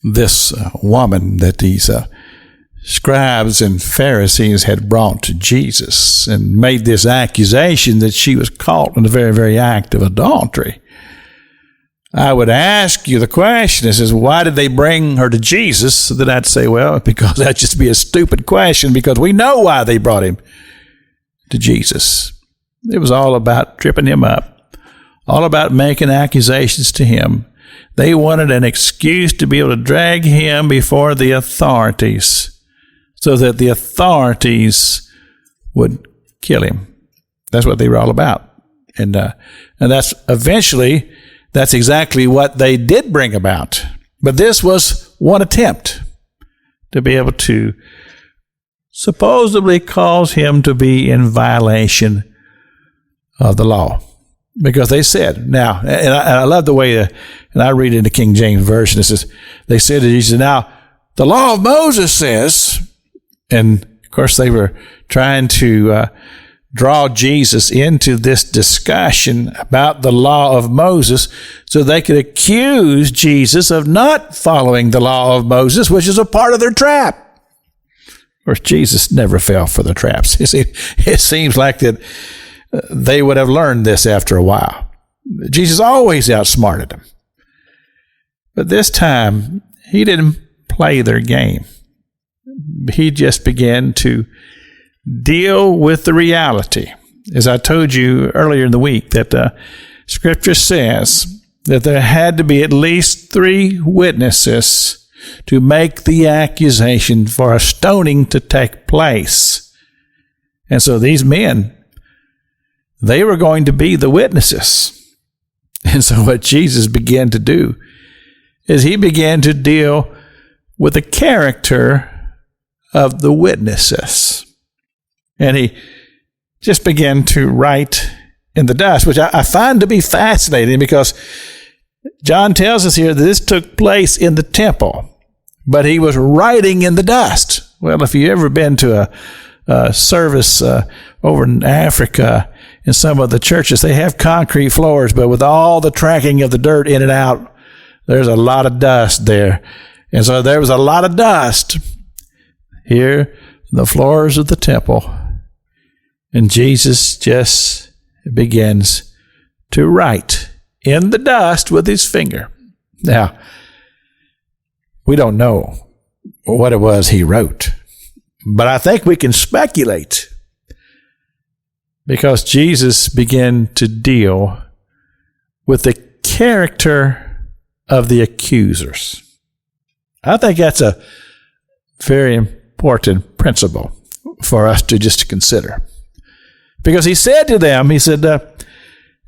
this woman that these scribes and Pharisees had brought to Jesus and made this accusation that she was caught in the very, very act of adultery. I would ask you the question, is why did they bring her to Jesus? So that I'd say, well, because that'd just be a stupid question, because we know why they brought him to Jesus. It was all about tripping him up, all about making accusations to him. They wanted an excuse to be able to drag him before the authorities so that the authorities would kill him. That's what they were all about. And that's exactly what they did bring about. But this was one attempt to be able to supposedly cause him to be in violation of the law. Because they said, now, and I love the way, and I read it in the King James Version, it says, they said to Jesus, now, the law of Moses says, and of course they were trying to draw Jesus into this discussion about the law of Moses so they could accuse Jesus of not following the law of Moses, which is a part of their trap. Of course, Jesus never fell for the traps. It seems like that they would have learned this after a while. Jesus always outsmarted them. But this time, he didn't play their game. He just began to deal with the reality. As I told you earlier in the week, that Scripture says that there had to be at least 3 witnesses to make the accusation for a stoning to take place. And so these men, they were going to be the witnesses. And so what Jesus began to do is he began to deal with the character of the witnesses. And he just began to write in the dust, which I find to be fascinating, because John tells us here that this took place in the temple, but he was writing in the dust. Well, if you've ever been to a service over in Africa, in some of the churches, they have concrete floors, but with all the tracking of the dirt in and out, there's a lot of dust there. And so there was a lot of dust here, the floors of the temple. And Jesus just begins to write in the dust with his finger. Now, we don't know what it was he wrote, but I think we can speculate, because Jesus began to deal with the character of the accusers. I think that's a very important principle for us to just consider. Because he said to them, he said,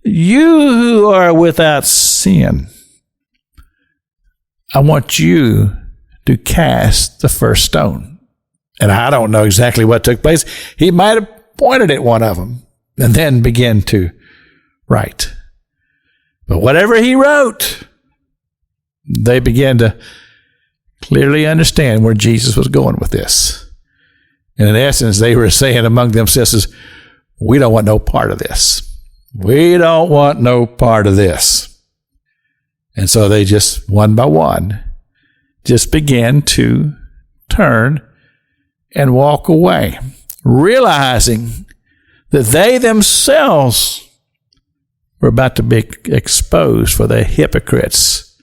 you who are without sin, I want you to cast the first stone. And I don't know exactly what took place. He might have pointed at one of them and then began to write. But whatever he wrote, they began to clearly understand where Jesus was going with this. And in essence, they were saying among themselves, we don't want no part of this. We don't want no part of this. And so they just, one by one, just began to turn and walk away, realizing that they themselves were about to be exposed for the hypocrites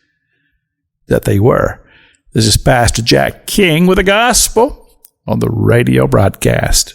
that they were. This is Pastor Jack King with the gospel on the radio broadcast.